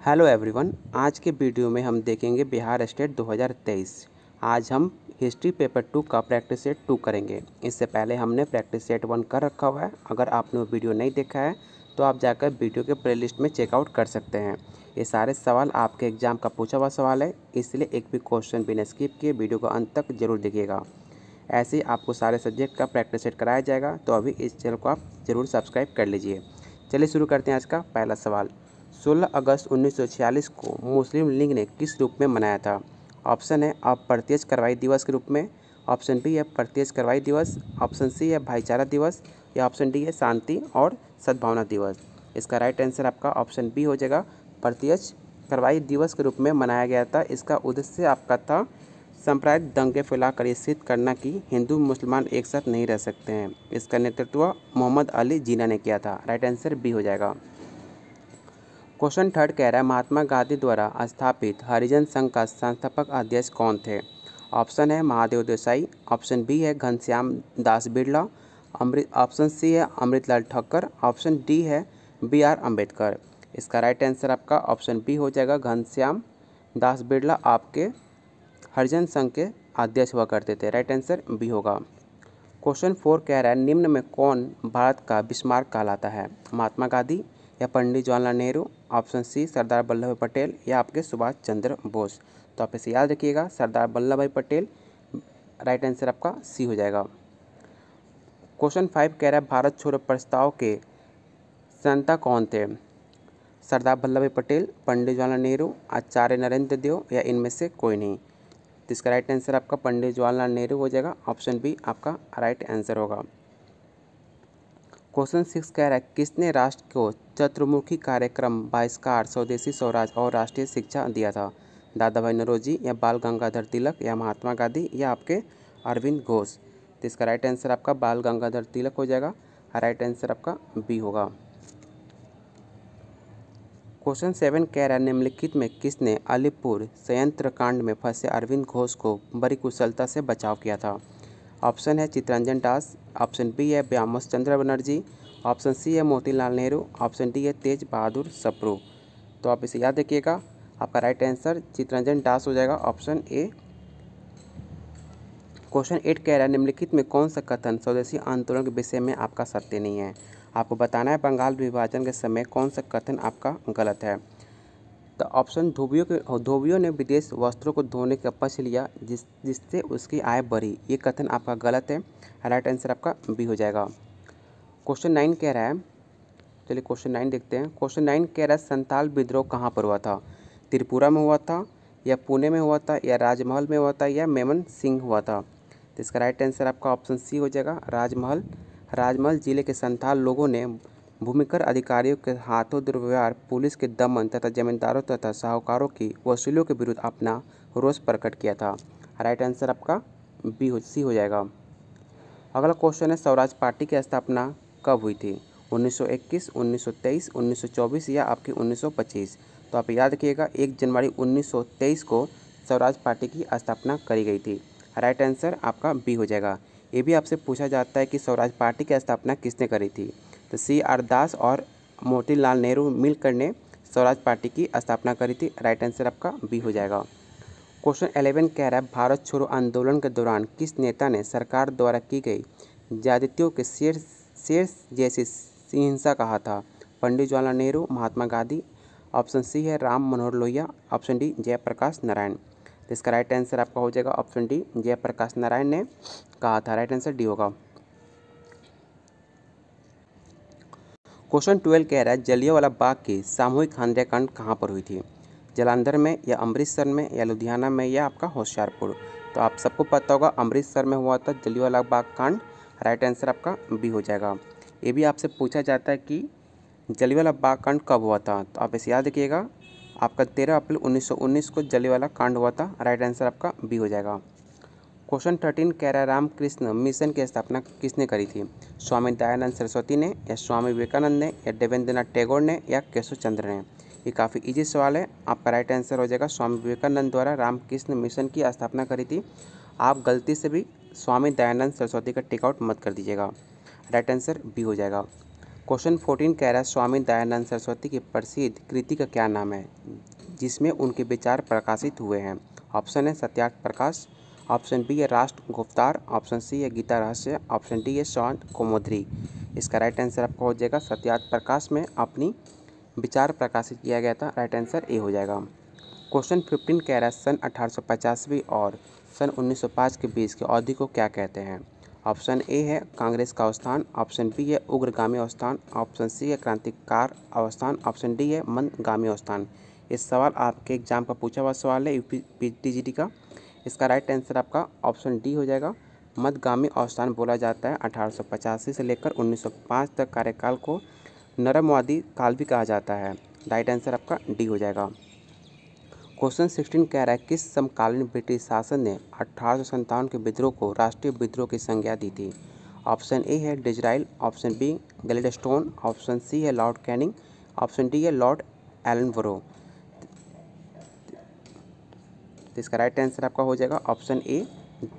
Hello everyone, आज के video में हम देखेंगे बिहार स्टेट 2023। आज हम हिस्ट्री पेपर 2 का प्रैक्टिस सेट 2 करेंगे। इससे पहले हमने प्रैक्टिस सेट 1 कर रखा हुआ है। अगर आपने वो वीडियो नहीं देखा है तो आप जाकर वीडियो के प्लेलिस्ट में चेकआउट कर सकते हैं। ये सारे सवाल आपके एग्ज़ाम का पूछा हुआ सवाल है, इसलिए एक भी क्वेश्चन बिना स्किप किए वीडियो को अंत तक जरूर देखिएगा। ऐसे ही आपको सारे सब्जेक्ट का प्रैक्टिस सेट कराया जाएगा, तो अभी इस चैनल को आप ज़रूर सब्सक्राइब कर लीजिए। चलिए शुरू करते हैं आज का पहला सवाल। 16 अगस्त 1946 को मुस्लिम लीग ने किस रूप में मनाया था? ऑप्शन है अप्रत्यक्ष कार्रवाई दिवस के रूप में, ऑप्शन बी है प्रत्यक्ष कार्रवाई दिवस, ऑप्शन सी है भाईचारा दिवस, या ऑप्शन डी है शांति और सद्भावना दिवस। इसका राइट आंसर आपका ऑप्शन बी हो जाएगा, प्रत्यक्ष कार्रवाई दिवस के रूप में मनाया गया था। इसका उद्देश्य आपका था सांप्रदायिक दंगे फैलाकर ये सिद्ध करना कि हिंदू मुसलमान एक साथ नहीं रह सकते हैं। इसका नेतृत्व मोहम्मद अली जिन्ना ने किया था। राइट आंसर बी हो जाएगा। क्वेश्चन थर्ड कह रहा है, महात्मा गांधी द्वारा स्थापित हरिजन संघ का संस्थापक अध्यक्ष कौन थे? ऑप्शन है महादेव देसाई, ऑप्शन बी है घनश्याम दास बिरला, ऑप्शन सी है अमृतलाल ठक्कर, ऑप्शन डी है BR अम्बेडकर। इसका राइट आंसर आपका ऑप्शन बी हो जाएगा, घनश्याम दास बिरला आपके हरिजन संघ के अध्यक्ष हुआ करते थे। राइट आंसर बी होगा। क्वेश्चन 4 कह रहा है, निम्न में कौन भारत का बिस्मार्क कहलाता है? महात्मा गांधी या पंडित जवाहरलाल नेहरू, ऑप्शन सी सरदार वल्लभ भाई पटेल, या आपके सुभाष चंद्र बोस। तो आप इसे याद रखिएगा, सरदार वल्लभ भाई पटेल। राइट आंसर आपका सी हो जाएगा। क्वेश्चन 5 कह रहा है, भारत छोड़ो प्रस्ताव के संता कौन थे? सरदार वल्लभ भाई पटेल, पंडित जवाहरलाल नेहरू, आचार्य नरेंद्र देव, या इनमें से कोई नहीं। तो इसका राइट आंसर आपका पंडित जवाहरलाल नेहरू हो जाएगा। ऑप्शन बी आपका राइट आंसर होगा। क्वेश्चन 6 कह रहा है, किसने राष्ट्र को चतुर्मुखी कार्यक्रम बहिष्कार, स्वदेशी स्वराज और राष्ट्रीय शिक्षा दिया था? दादा भाई नौरोजी, या बाल गंगाधर तिलक, या महात्मा गांधी, या आपके अरविंद घोष। तो इसका राइट आंसर आपका बाल गंगाधर तिलक हो जाएगा। राइट आंसर आपका बी होगा। क्वेश्चन 7 कह रहा है, निम्नलिखित में किसने अलीपुर संयंत्र कांड में फंसे अरविंद घोष को बड़ी कुशलता से बचाव किया था? ऑप्शन है चित्तरंजन दास, ऑप्शन बी है व्यामोस चंद्र बनर्जी, ऑप्शन सी है मोतीलाल नेहरू, ऑप्शन डी है तेज बहादुर सप्रू। तो आप इसे याद रखिएगा, आपका राइट आंसर चित्तरंजन दास हो जाएगा, ऑप्शन ए। क्वेश्चन 8 कह रहा है, निम्नलिखित में कौन सा कथन स्वदेशी आंदोलन के विषय में आपका सत्य नहीं है? आपको बताना है बंगाल विभाजन के समय कौन सा कथन आपका गलत है। तो ऑप्शन धोबियों ने विदेश वस्त्रों को धोने का पक्ष लिया जिससे उसकी आय बढ़ी, ये कथन आपका गलत है। राइट आंसर आपका बी हो जाएगा। क्वेश्चन 9 कह रहा है, चलिए क्वेश्चन 9 देखते हैं। क्वेश्चन 9 कह रहा है, संताल विद्रोह कहाँ पर हुआ था? त्रिपुरा में हुआ था, या पुणे में हुआ था, या राजमहल में हुआ था, या मेमन सिंह हुआ था? तो इसका राइट आंसर आपका ऑप्शन सी हो जाएगा, राजमहल। राजमहल जिले के संताल लोगों ने भूमिकर अधिकारियों के हाथों दुर्व्यवहार, पुलिस के दमन तथा जमींदारों तथा साहूकारों की वसूलियों के विरुद्ध अपना रोष प्रकट किया था। राइट आंसर आपका सी हो जाएगा। अगला क्वेश्चन है, स्वराज पार्टी की स्थापना कब हुई थी? 1921, 1923, 1924, या आपकी 1925। तो आप याद रखिएगा, 1 जनवरी 1923 को स्वराज पार्टी की स्थापना करी गई थी। राइट आंसर आपका बी हो जाएगा। ये भी आपसे पूछा जाता है कि स्वराज पार्टी की स्थापना किसने करी थी? तो CR दास और मोतीलाल नेहरू मिलकर ने स्वराज पार्टी की स्थापना करी थी। राइट आंसर आपका बी हो जाएगा। क्वेश्चन 11 कह रहा है, भारत छोड़ो आंदोलन के दौरान किस नेता ने सरकार द्वारा की गई ज्यादतियों के शेर जैसी हिंसा कहा था? पंडित जवाहरलाल नेहरू, महात्मा गांधी, ऑप्शन सी है राम मनोहर लोहिया, ऑप्शन डी जयप्रकाश नारायण। तो इसका राइट आंसर आपका हो जाएगा ऑप्शन डी, जयप्रकाश नारायण ने कहा था। राइट आंसर डी होगा। क्वेश्चन 12 कह रहा है, जलियांवाला बाग की सामूहिक हत्याकांड कहाँ पर हुई थी? जालंधर में, या अमृतसर में, या लुधियाना में, या आपका होशियारपुर। तो आप सबको पता होगा अमृतसर में हुआ था जलियांवाला बाग कांड। राइट आंसर आपका बी हो जाएगा। ये भी आपसे पूछा जाता है कि जलियांवाला बाग कांड कब हुआ था? तो आप इसे याद रखिएगा, आपका 13 अप्रैल 1919 को जलियांवाला कांड हुआ था। राइट आंसर आपका बी हो जाएगा। क्वेश्चन 13 कह रहा है, रामकृष्ण मिशन की स्थापना किसने करी थी? स्वामी दयानंद सरस्वती ने, या स्वामी विवेकानंद ने, या देवेंद्रनाथ टैगोर ने, या केशव चंद्र ने? ये काफ़ी इजी सवाल है। आपका राइट आंसर हो जाएगा स्वामी विवेकानंद द्वारा रामकृष्ण मिशन की स्थापना करी थी। आप गलती से भी स्वामी दयानंद सरस्वती का टिकआउट मत कर दीजिएगा। राइट आंसर बी हो जाएगा। क्वेश्चन 14 कह रहा है स्वामी दयानंद सरस्वती की प्रसिद्ध कृति का क्या नाम है जिसमें उनके विचार प्रकाशित हुए हैं। ऑप्शन है सत्यार्थ प्रकाश, ऑप्शन बी है राष्ट्र गुप्तार, ऑप्शन सी है गीता रहस्य, ऑप्शन डी है शांत कौमुदी। इसका राइट आंसर आपका हो जाएगा सत्यार्थ प्रकाश में अपनी विचार प्रकाशित किया गया था। राइट आंसर ए हो जाएगा। क्वेश्चन 15 कह रहा है सन 1885 और सन 1905 के बीच की अवधि को क्या कहते हैं। ऑप्शन ए है कांग्रेस का अवस्थान, ऑप्शन बी है उग्रगामी अवस्थान, ऑप्शन सी है क्रांतिकार अवस्थान, ऑप्शन डी है मंदगामी अवस्थान। इस सवाल आपके एग्जाम का पूछा हुआ सवाल है यूपी का। इसका राइट आंसर आपका ऑप्शन डी हो जाएगा। मध्यगामी अवस्थान बोला जाता है। 1885 से लेकर 1905 तक कार्यकाल को नरमवादी काल भी कहा जाता है। राइट आंसर आपका डी हो जाएगा। क्वेश्चन 16 कह रहा है किस समकालीन ब्रिटिश शासन ने 1857 के विद्रोह को राष्ट्रीय विद्रोह की संज्ञा दी थी। ऑप्शन ए है Disraeli, option B Gladstone, option C है लॉर्ड कैनिंग, ऑप्शन डी है लॉर्ड एलनबरो। तो इसका राइट आंसर आपका हो जाएगा ऑप्शन ए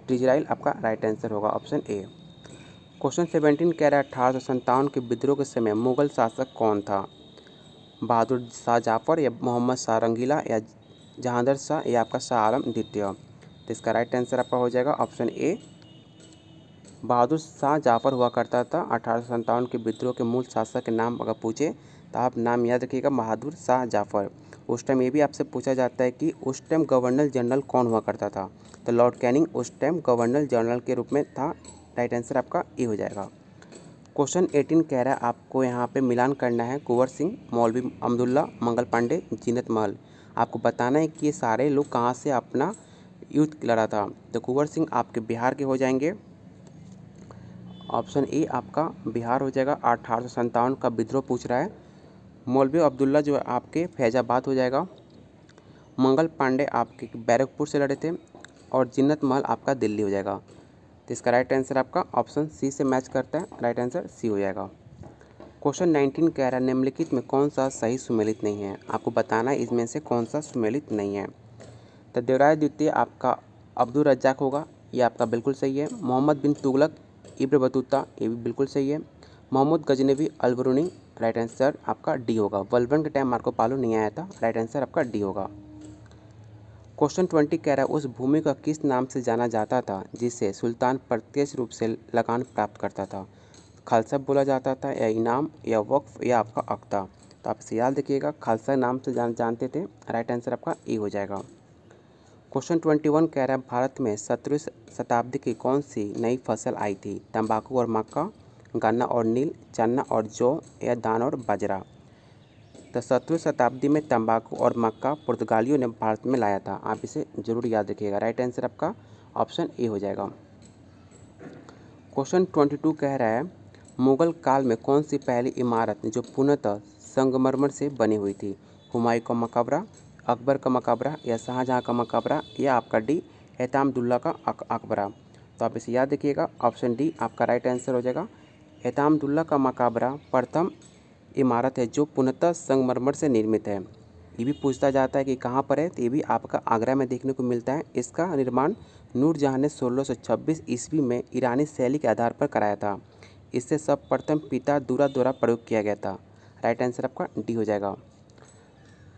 डिजराइल आपका राइट आंसर होगा ऑप्शन ए। क्वेश्चन 17 कह रहा है 1857 के विद्रोह के समय मुगल शासक कौन था। बहादुर शाह जाफर या मोहम्मद शाह रंगीला या जहांगीर शाह या आपका शाह आलम द्वितीय। तो इसका राइट आंसर आपका हो जाएगा ऑप्शन ए बहादुर शाह जाफर हुआ करता था। 1857 के विद्रोह के मूल शासक के नाम अगर पूछे तो आप नाम याद रखिएगा बहादुर शाह जाफर। उस टाइम ये भी आपसे पूछा जाता है कि उस टाइम गवर्नर जनरल कौन हुआ करता था, तो लॉर्ड कैनिंग उस टाइम गवर्नर जनरल के रूप में था। राइट आंसर आपका ए हो जाएगा। क्वेश्चन 18 कह रहा है आपको यहाँ पे मिलान करना है कुंवर सिंह, मौलवी अब्दुल्ला, मंगल पांडे, जीनत महल। आपको बताना है कि ये सारे लोग कहाँ से अपना युद्ध लड़ा था। तो कुंवर सिंह आपके बिहार के हो जाएंगे। ऑप्शन ए आपका बिहार हो जाएगा। 1857 का विद्रोह पूछ रहा है। मौलवी अब्दुल्ला जो है आपके फैजाबाद हो जाएगा। मंगल पांडे आपके बैरकपुर से लड़े थे और जीनत महल आपका दिल्ली हो जाएगा। तो इसका राइट आंसर आपका ऑप्शन सी से मैच करता है। राइट आंसर सी हो जाएगा। क्वेश्चन 19 कह रहा है निम्नलिखित में कौन सा सही सुमेलित नहीं है। आपको बताना है इसमें से कौन सा सुमेलित नहीं है। तो देवराय द्वितीय आपका अब्दुल रज्जाक होगा, ये आपका बिल्कुल सही है। मोहम्मद बिन तुगलक इब्न बतूता, ये भी बिल्कुल सही है। मोहम्मद गजनवी अलबरूनी, राइट आंसर आपका डी होगा। बलबन के टाइम मार्को पालो नहीं आया था। राइट आंसर आपका डी होगा। क्वेश्चन 20 कह रहा है उस भूमि का किस नाम से जाना जाता था जिसे सुल्तान प्रत्यक्ष रूप से लगान प्राप्त करता था। खालसा बोला जाता था या इनाम या वक्फ या आपका अक्ता। तो आप इसे याद रखिएगा, खालसा नाम से जानते थे। राइट आंसर आपका ए हो जाएगा। क्वेश्चन 21 कह रहा है भारत में 17वीं शताब्दी की कौन सी नई फसल आई थी। तंबाकू और मक्का, गन्ना और नील, चना और जौ या धान और बाजरा। तो 17वीं शताब्दी में तंबाकू और मक्का पुर्तगालियों ने भारत में लाया था। आप इसे जरूर याद रखिएगा। राइट आंसर आपका ऑप्शन ए हो जाएगा। क्वेश्चन 22 कह रहा है मुगल काल में कौन सी पहली इमारत जो पूर्णतः संगमरमर से बनी हुई थी। हुमायूं का मकबरा, अकबर का मकबरा या शाहजहाँ का मकबरा या आपका डी एतामुद्दौला का मकबरा। तो आप इसे याद रखिएगा, ऑप्शन डी आपका राइट आंसर हो जाएगा। एतामुद्दौला का मकबरा प्रथम इमारत है जो पूर्णतः संगमरमर से निर्मित है। ये भी पूछता जाता है कि कहाँ पर है, तो ये भी आपका आगरा में देखने को मिलता है। इसका निर्माण नूरजहाँ ने 1626 ईस्वी में ईरानी शैली के आधार पर कराया था। इससे सर्वप्रथम पीता दूरा द्वारा प्रयोग किया गया था। राइट आंसर आपका डी हो जाएगा।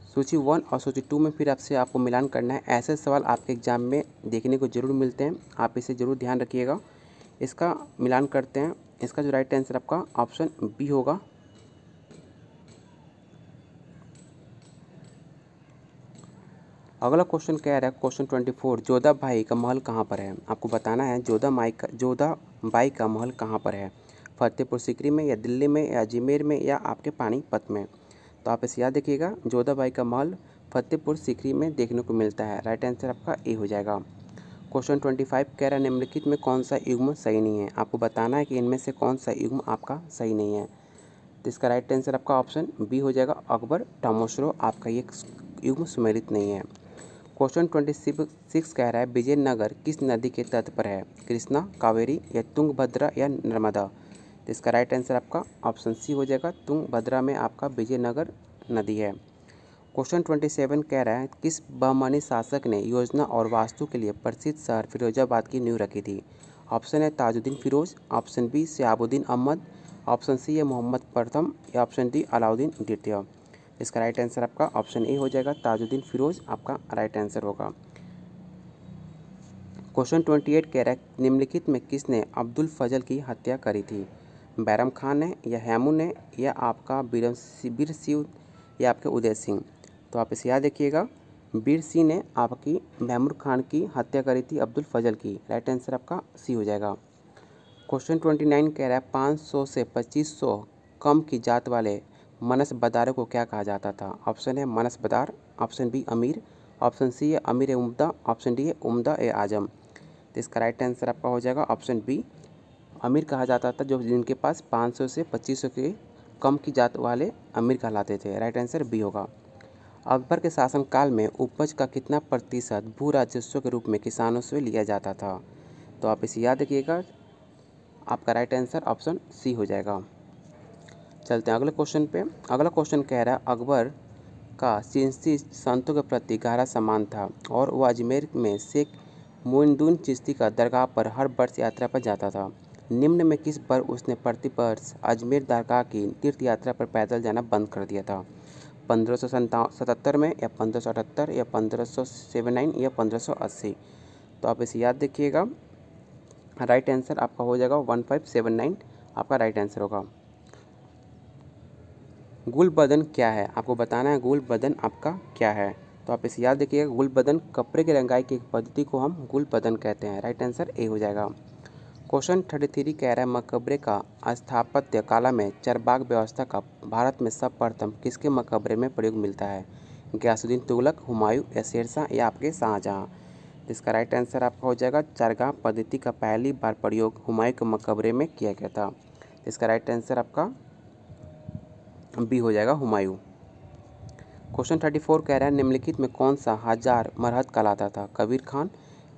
सूची 1 और सूची 2 में फिर आपको मिलान करना है। ऐसे सवाल आपके एग्जाम में देखने को जरूर मिलते हैं, आप इसे जरूर ध्यान रखिएगा। इसका मिलान करते हैं। इसका जो राइट आंसर आपका ऑप्शन बी होगा। अगला क्वेश्चन कह रहा है क्वेश्चन 24 जोधा बाई का महल कहाँ पर है। आपको बताना है जोधा बाई का महल कहाँ पर है। फतेहपुर सीकरी में या दिल्ली में या अजमेर में या आपके पानीपत में। तो आप इसे याद रखिएगा, जोधा बाई का महल फतेहपुर सीकरी में देखने को मिलता है। राइट आंसर आपका ए हो जाएगा। क्वेश्चन 25 कह रहा है निम्नलिखित में कौन सा युग्म सही नहीं है। आपको बताना है कि इनमें से कौन सा युग्म आपका सही नहीं है। तो इसका राइट आंसर आपका ऑप्शन बी हो जाएगा। अकबर टमोसरो आपका ये युग्म सुमेलित नहीं है। क्वेश्चन 26 कह रहा है विजयनगर किस नदी के तट पर है। कृष्णा, कावेरी या तुंगभद्रा या नर्मदा। तो इसका राइट आंसर आपका ऑप्शन सी हो जाएगा। तुंगभद्रा में आपका विजयनगर नदी है। क्वेश्चन 27 कह रहा है किस बहमनी शासक ने योजना और वास्तु के लिए प्रसिद्ध शहर फिरोजाबाद की नींव रखी थी। ऑप्शन है Tajuddin Firoz, option B Shahabuddin Ahmad, option C है मोहम्मद प्रथम या ऑप्शन डी अलाउद्दीन द्वितीय। इसका राइट आंसर आपका ऑप्शन ए हो जाएगा, ताजुद्दीन फिरोज आपका राइट आंसर होगा। क्वेश्चन 28 कह रहा है निम्नलिखित में किसने अब्दुल फजल की हत्या करी थी? बैरम खान ने या हैमू ने या आपका बीर सिंह या आपके उदय सिंह। तो आप इसे याद रखिएगा, बीर सिंह ने आपकी महमूद खान की हत्या करी थी अब्दुल फजल की। राइट आंसर आपका सी हो जाएगा। क्वेश्चन 29 कह रहा है 500 से 2500 कम की जात वाले मनसबदारों को क्या कहा जाता था? ऑप्शन है मनसबदार, ऑप्शन बी अमीर, ऑप्शन सी है अमीर ए उम्दा, ऑप्शन डी है उम्दा ए आजम। तो इसका राइट आंसर आपका हो जाएगा ऑप्शन बी, अमीर कहा जाता था जो जिनके पास 500 से 2500 के कम की जात वाले अमीर कहलाते थे। राइट आंसर बी होगा। अकबर के शासनकाल में उपज का कितना प्रतिशत भू राजस्व के रूप में किसानों से लिया जाता था? तो आप इसे याद रखिएगा, आपका राइट आंसर ऑप्शन सी हो जाएगा। चलते हैं अगले क्वेश्चन पे। अगला क्वेश्चन कह रहा है अकबर का चिश्ती संतों के प्रति गहरा सम्मान था और वह अजमेर में शेख मोइनुद्दीन चिश्ती का दरगाह पर हर वर्ष यात्रा पर जाता था। निम्न में किस पर उसने प्रतिवर्ष अजमेर दरगाह की तीर्थ यात्रा पर पैदल जाना बंद कर दिया था? 1577 में या 1578 या 1579 या 1580। तो आप इसे याद रखिएगा, राइट आंसर आपका हो जाएगा 1579 आपका राइट आंसर होगा। गुलबदन क्या है? आपको बताना है गुलबदन आपका क्या है। तो आप इसे याद रखिएगा, गुलबदन कपड़े की रंगाई की पद्धति को हम गुलबदन कहते हैं। राइट आंसर ए हो जाएगा। क्वेश्चन 33 कह रहा है मकबरे का स्थापत्य कला में चरबाग व्यवस्था का भारत में सर्वप्रथम किसके मकबरे में प्रयोग मिलता है? गयासुद्दीन तुगलक, हुमायूं या शेरशाह या आपके शाहजहाँ। इसका राइट आंसर आपका हो जाएगा चरगाह पद्धति का पहली बार प्रयोग हुमायूं के मकबरे में किया गया था। इसका राइट आंसर आपका बी हो जाएगा, हुमायूं। क्वेश्चन 34 कह रहा है निम्नलिखित में कौन सा हजार मरहत कहलाता था? कबीर खान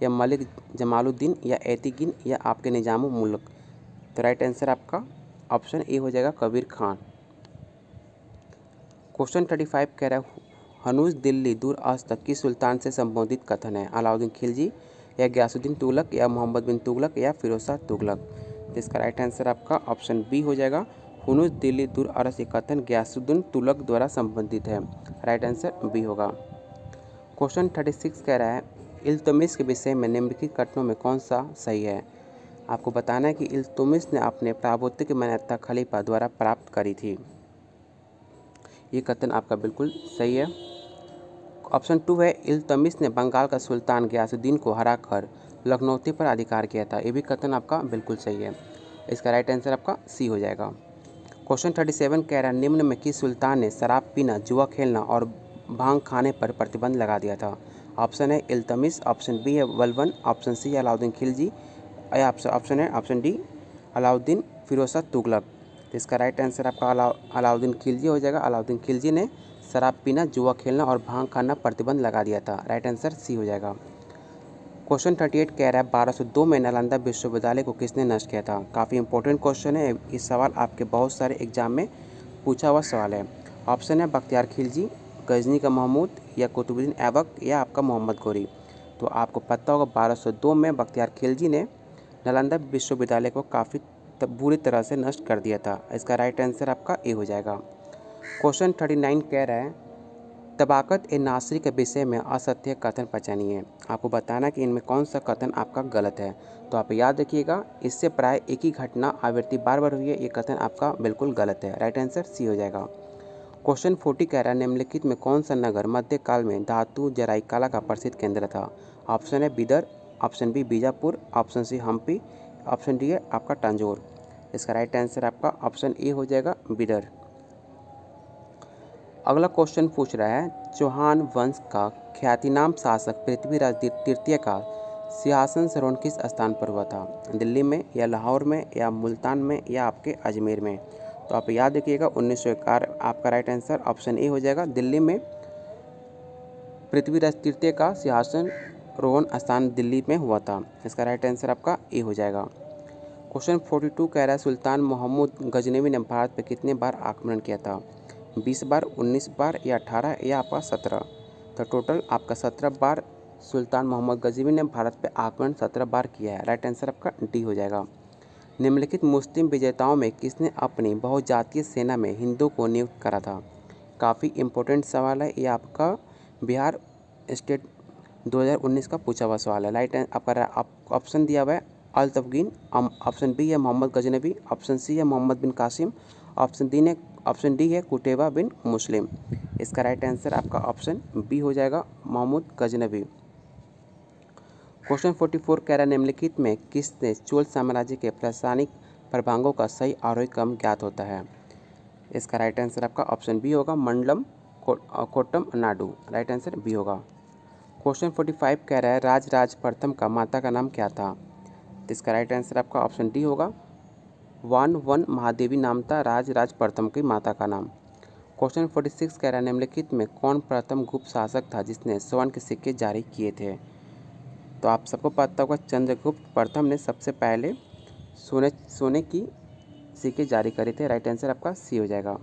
या मलिक जमालुद्दीन या एतिगिन या आपके निजामुल मुल्क। तो राइट आंसर आपका ऑप्शन ए हो जाएगा, कबीर खान। क्वेश्चन 35 कह रहा है हनूज दिल्ली दूर आज तक किस सुल्तान से संबोधित कथन है? अलाउद्दीन खिलजी या गयासुद्दीन तुगलक या मोहम्मद बिन तुगलक या फिरोज शाह तुगलक। तो इसका राइट आंसर आपका ऑप्शन बी हो जाएगा, हुनूज दिल्ली दूर अरस ये कथन गयासुद्दीन तुगलक द्वारा संबंधित है। राइट आंसर बी होगा। क्वेश्चन 36 कह रहा है इल्तुतमिश के विषय में निम्नलिखित कथनों में कौन सा सही है? आपको बताना है कि इल्तुतमिश ने अपने प्रभुत्व की मान्यता खलीफा द्वारा प्राप्त करी थी। ये कथन आपका बिल्कुल सही है। ऑप्शन 2 है इल्तुतमिश ने बंगाल का सुल्तान गयासुद्दीन को हराकर लखनऊती पर अधिकार किया था। ये भी कथन आपका बिल्कुल सही है। इसका राइट आंसर आपका सी हो जाएगा। क्वेश्चन 37 कह रहा है निम्न में किस सुल्तान ने शराब पीना, जुआ खेलना और भांग खाने पर प्रतिबंध लगा दिया था? ऑप्शन है इल्तुतमिश, ऑप्शन बी है बलबन, ऑप्शन सी है अलाउद्दीन खिलजी या ऑप्शन है ऑप्शन डी अलाउद्दीन फिरोज शाह तुगलक। तो इसका राइट आंसर आपका अलाउद्दीन खिलजी हो जाएगा। अलाउद्दीन खिलजी ने शराब पीना, जुआ खेलना और भांग खाना प्रतिबंध लगा दिया था। राइट आंसर सी हो जाएगा। क्वेश्चन 38 कह रहा है 1202 में नालंदा विश्वविद्यालय को किसने नष्ट किया था? काफ़ी इंपॉर्टेंट क्वेश्चन है, इस सवाल आपके बहुत सारे एग्जाम में पूछा हुआ सवाल है। ऑप्शन है बख्तियार खिलजी, गजनी का महमूद या कुतुबुद्दीन ऐबक या आपका मोहम्मद गौरी। तो आपको पता होगा 1202 में बख्तियार खिलजी ने नालंदा विश्वविद्यालय को काफ़ी बुरी तरह से नष्ट कर दिया था। इसका राइट आंसर आपका ए हो जाएगा। क्वेश्चन 39 कह रहा है तबाकत ए नासरी के विषय में असत्य कथन पहचानिए। आपको बताना कि इनमें कौन सा कथन आपका गलत है। तो आप याद रखिएगा, इससे प्राय एक ही घटना आवृत्ति बार बार हुई है, ये कथन आपका बिल्कुल गलत है। राइट आंसर सी हो जाएगा। क्वेश्चन 40 कह रहा है निम्नलिखित में कौन सा नगर मध्यकाल में धातु जराई कला का प्रसिद्ध केंद्र था? ऑप्शन है Bidar, option B Bijapur, option C Hampi, option D है आपका तंजौर। इसका राइट आंसर आपका ऑप्शन ए हो जाएगा, बिदर। अगला क्वेश्चन पूछ रहा है चौहान वंश का ख्यातिनाम शासक पृथ्वीराज तृतीय का सिंहासन सरोहण किस स्थान पर हुआ था? दिल्ली में या लाहौर में या मुल्तान में या आपके अजमेर में। तो आप याद रखिएगा 1911 आपका राइट आंसर ऑप्शन ए हो जाएगा। दिल्ली में पृथ्वीराज तृतीय का सिंहासन रोहण स्थान दिल्ली में हुआ था। इसका राइट आंसर आपका ए हो जाएगा। क्वेश्चन 42 कह रहा है सुल्तान मोहम्मद गजनवी ने भारत पर कितने बार आक्रमण किया था? 20 बार, 19 बार या 18 या आपका 17। तो टोटल आपका 17 बार सुल्तान मोहम्मद गजनवी ने भारत पे आक्रमण 17 बार किया है। राइट आंसर आपका डी हो जाएगा। निम्नलिखित मुस्लिम विजेताओं में किसने अपनी बहुजातीय सेना में हिंदू को नियुक्त करा था? काफ़ी इम्पोर्टेंट सवाल है ये, आपका बिहार स्टेट 2019 का पूछा हुआ सवाल है। राइट आपका ऑप्शन दिया हुआ है अल तफगीन, ऑप्शन बी है मोहम्मद गजनबी, ऑप्शन सी है मोहम्मद बिन कासिम, ऑप्शन डी है कुतैबा बिन मुस्लिम। इसका राइट आंसर आपका ऑप्शन बी हो जाएगा, मोहम्मद गजनबी। क्वेश्चन 44 कह रहा है निम्नलिखित में किसने चोल साम्राज्य के प्रशासनिक प्रभागों का सही आरोही क्रम ज्ञात होता है? इसका राइट आंसर आपका ऑप्शन बी होगा, मंडलम कोट्टम नाडु। राइट आंसर बी होगा। क्वेश्चन 45 कह रहा है राज प्रथम का माता का नाम क्या था? तो इसका राइट आंसर आपका ऑप्शन डी होगा, वन महादेवी नाम था राज प्रथम की माता का नाम। क्वेश्चन 46 कह रहा है निम्नलिखित में कौन प्रथम गुप्त शासक था जिसने स्वर्ण के सिक्के जारी किए थे? तो आप सबको पता होगा चंद्रगुप्त प्रथम ने सबसे पहले सोने की सिक्के जारी करे थे। राइट आंसर आपका सी हो जाएगा।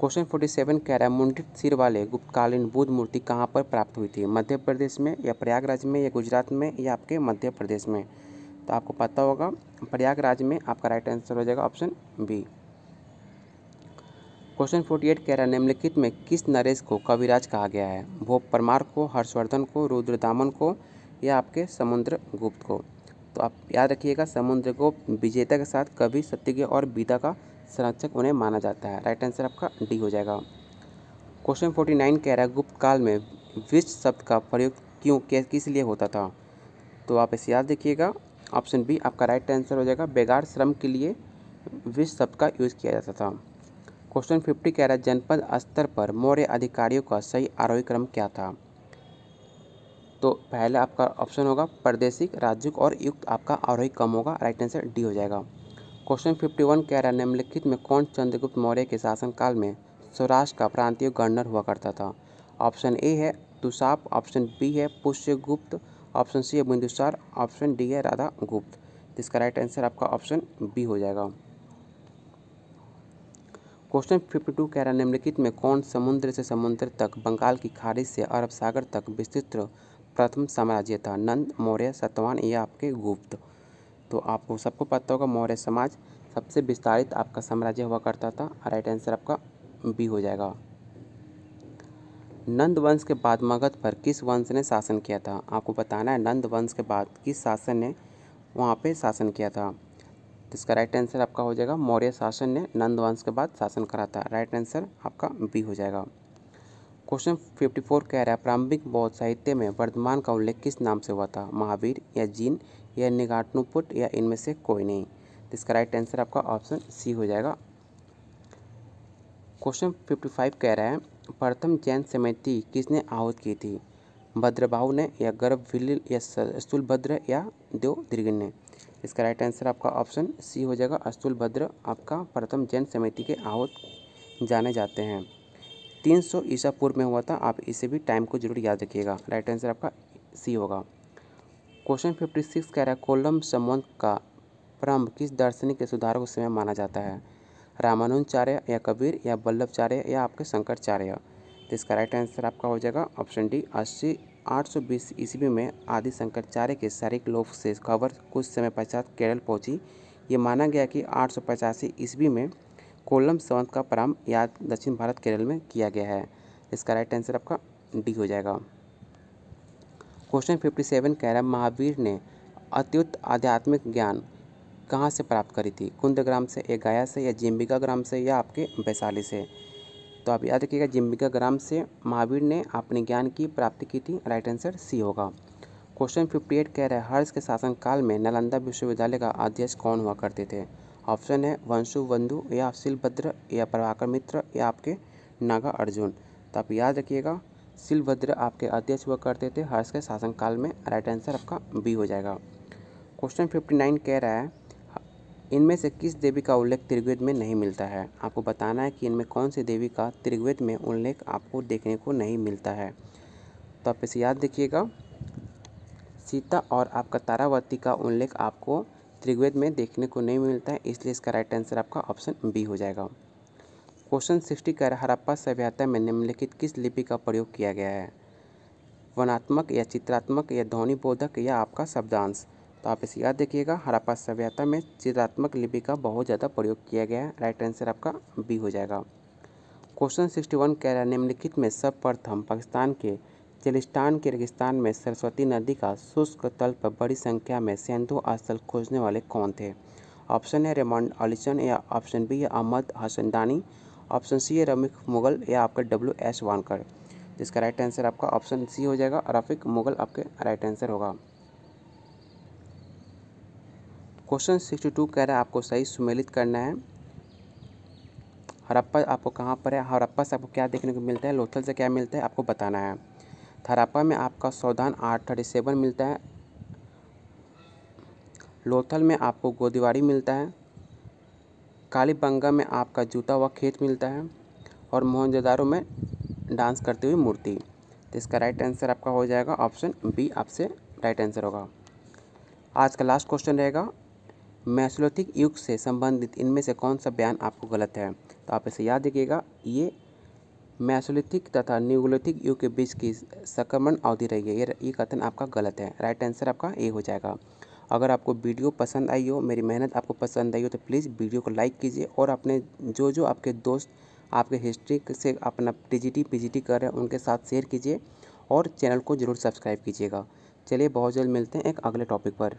क्वेश्चन 47 कह रहा है मुंडित सिर वाले गुप्तकालीन बुद्ध मूर्ति कहाँ पर प्राप्त हुई थी? मध्य प्रदेश में या प्रयागराज में या गुजरात में या आपके मध्य प्रदेश में? तो आपको पता होगा प्रयागराज में। आपका राइट आंसर हो जाएगा ऑप्शन बी। क्वेश्चन 48 कह रहा है निम्नलिखित में किस नरेश को कविराज कहा गया है? भोप परमार को, हर्षवर्धन को, रुद्रदामन को या आपके समुद्रगुप्त को? तो आप याद रखिएगा समुद्रगुप्त विजेता के साथ कवि, सत्यज्ञ और विदा का संरक्षक उन्हें माना जाता है। राइट आंसर आपका डी हो जाएगा। क्वेश्चन 49 कह रहा है गुप्त काल में विश्व शब्द का प्रयोग किस लिए होता था? तो आप इसे याद रखिएगा, ऑप्शन बी आपका राइट आंसर हो जाएगा, बेगार श्रम के लिए विश्व शब्द का यूज़ किया जाता था। क्वेश्चन 50 कह रहा है जनपद स्तर पर मौर्य अधिकारियों का सही आरोही क्रम क्या था? तो पहले आपका ऑप्शन होगा प्रादेशिक, राजयुग और युक्त आपका आरोही क्रम होगा। राइट आंसर डी हो जाएगा। क्वेश्चन 51 कह रहा है निम्नलिखित में कौन चंद्रगुप्त मौर्य के शासनकाल में सौराष्ट्र का प्रांतीय गवर्नर हुआ करता था? ऑप्शन ए है तुषाप, ऑप्शन बी है पुष्यगुप्त, ऑप्शन सी है बिंदुसार, ऑप्शन डी है राधा गुप्त। जिसका राइट आंसर आपका ऑप्शन बी हो जाएगा। क्वेश्चन 52 कह रहा है निम्नलिखित में कौन समुद्र से समुद्र तक, बंगाल की खाड़ी से अरब सागर तक विस्तृत प्रथम साम्राज्य था? नंद, मौर्य, सतवाहन या आपके गुप्त? तो आपको सबको पता होगा मौर्य समाज सबसे विस्तारित आपका साम्राज्य हुआ करता था। राइट आंसर आपका बी हो जाएगा। नंद वंश के बाद मगध पर किस वंश ने शासन किया था? आपको बताना है नंद वंश के बाद किस शासन ने वहाँ पे शासन किया था। तो इसका राइट आंसर आपका हो जाएगा मौर्य शासन ने नंद वंश के बाद शासन करा था। राइट आंसर आपका बी हो जाएगा। क्वेश्चन 54 कह रहा है प्रारंभिक बौद्ध साहित्य में वर्धमान का उल्लेख किस नाम से हुआ था? महावीर या जीन या निघाटनुपुट या इनमें से कोई नहीं? तो इसका राइट आंसर आपका ऑप्शन सी हो जाएगा। क्वेश्चन 55 कह रहा है प्रथम जैन समिति किसने आहूत की थी? भद्रबाहु ने या गर्भविल्ल या स्थूलभद्र या देवदृढ़ ने? इसका राइट आंसर आपका ऑप्शन सी हो जाएगा, स्थूलभद्र आपका प्रथम जैन समिति के आहूत जाने जाते हैं। 300 ईसा पूर्व में हुआ था। आप इसे भी टाइम को जरूर याद रखिएगा। राइट आंसर आपका सी होगा। क्वेश्चन 56 कह रहा है कोल्लम संवत का प्रारंभ किस दार्शनिक के सुधारक समय माना जाता है? रामानुजाचार्य या कबीर या वल्लभाचार्य या आपके शंकराचार्य? तो इसका राइट आंसर आपका हो जाएगा ऑप्शन डी, 820 ईस्वी में आदि शंकराचार्य के शारीरिक लोप से खबर कुछ समय पश्चात केरल पहुंची। ये माना गया कि 885 ईस्वी में कोल्लम संवत का प्रारंभ या दक्षिण भारत केरल में किया गया है। इसका राइट आंसर आपका डी हो जाएगा। क्वेश्चन 57 कह रहा है महावीर ने अत्युत आध्यात्मिक ज्ञान कहाँ से प्राप्त करी थी? कुंदग्राम से या गया से या जिम्बिका ग्राम से या आपके वैशाली से? तो आप याद रखिएगा जिम्बिका ग्राम से महावीर ने अपने ज्ञान की प्राप्ति की थी। राइट आंसर सी होगा। क्वेश्चन 58 कह रहा है हर्ष के शासनकाल में नालंदा विश्वविद्यालय का अध्यक्ष कौन हुआ करते थे? ऑप्शन है वंशुबंधु या शिलभद्र या प्रभाकर मित्र या आपके नागा अर्जुन? तो आप याद रखिएगा शिलभद्र आपके अध्यक्ष हुआ करते थे हर्ष के शासनकाल में। राइट आंसर आपका बी हो जाएगा। क्वेश्चन 59 कह रहा है इनमें से किस देवी का उल्लेख त्रिवेद में नहीं मिलता है? आपको बताना है कि इनमें कौन सी देवी का त्रिवेद में उल्लेख आपको देखने को नहीं मिलता है। तो आप इसे याद रखिएगा सीता और आपका तारावती का उल्लेख आपको त्रिवेद में देखने को नहीं मिलता है, इसलिए इसका राइट आंसर आपका ऑप्शन बी हो जाएगा। क्वेश्चन 60 कह रहा है हड़प्पा सभ्यता में निम्नलिखित किस लिपि का प्रयोग किया गया है? वर्णात्मक या चित्रात्मक या ध्वनिबोधक या आपका शब्दांश? तो आप इसे याद रखिएगा। हड़प्पा सभ्यता में चित्रात्मक लिपि का बहुत ज़्यादा प्रयोग किया गया है। राइट आंसर आपका बी हो जाएगा। क्वेश्चन 61 कह रहा है निम्नलिखित में सर्वप्रथम पाकिस्तान के बलूचिस्तान के रेगिस्तान में सरस्वती नदी का शुष्क तल पर बड़ी संख्या में सिंधु स्थल खोजने वाले कौन थे? ऑप्शन है रेमंड अलीचन, या ऑप्शन बी है अहमद हसनदानी, ऑप्शन सी है रफीक मुगल, या आपका WS वानकर। जिसका राइट आंसर आपका ऑप्शन सी हो जाएगा, रफीक मुगल आपके राइट आंसर होगा। क्वेश्चन 62 कह रहा है आपको सही सुमेलित करना है। हड़प्पा आपको कहाँ पर है? हड़प्पा से आपको क्या देखने को मिलता है? लोथल से क्या मिलता है आपको बताना है। हड़प्पा में आपका सावधान 837 मिलता है, लोथल में आपको गोदीवाड़ी मिलता है, कालीबंगा में आपका जूता हुआ खेत मिलता है, और मोहनजोदारो में डांस करती हुई मूर्ति। तो इसका राइट आंसर आपका हो जाएगा ऑप्शन बी, आपसे राइट आंसर होगा। आज का लास्ट क्वेश्चन रहेगा मेसोलिथिक युग से संबंधित इनमें से कौन सा बयान आपको गलत है? तो आप इसे याद रखिएगा, ये मेसोलिथिक तथा न्यूलिथिक युग के बीच की संक्रमण अवधि रही है, ये कथन आपका गलत है। राइट आंसर आपका ए हो जाएगा। अगर आपको वीडियो पसंद आई हो, मेरी मेहनत आपको पसंद आई हो, तो प्लीज़ वीडियो को लाइक कीजिए और अपने जो आपके दोस्त आपके हिस्ट्री से अपना TGT PGT कर रहे हैं उनके साथ शेयर कीजिए और चैनल को ज़रूर सब्सक्राइब कीजिएगा। चलिए बहुत जल्द मिलते हैं एक अगले टॉपिक पर।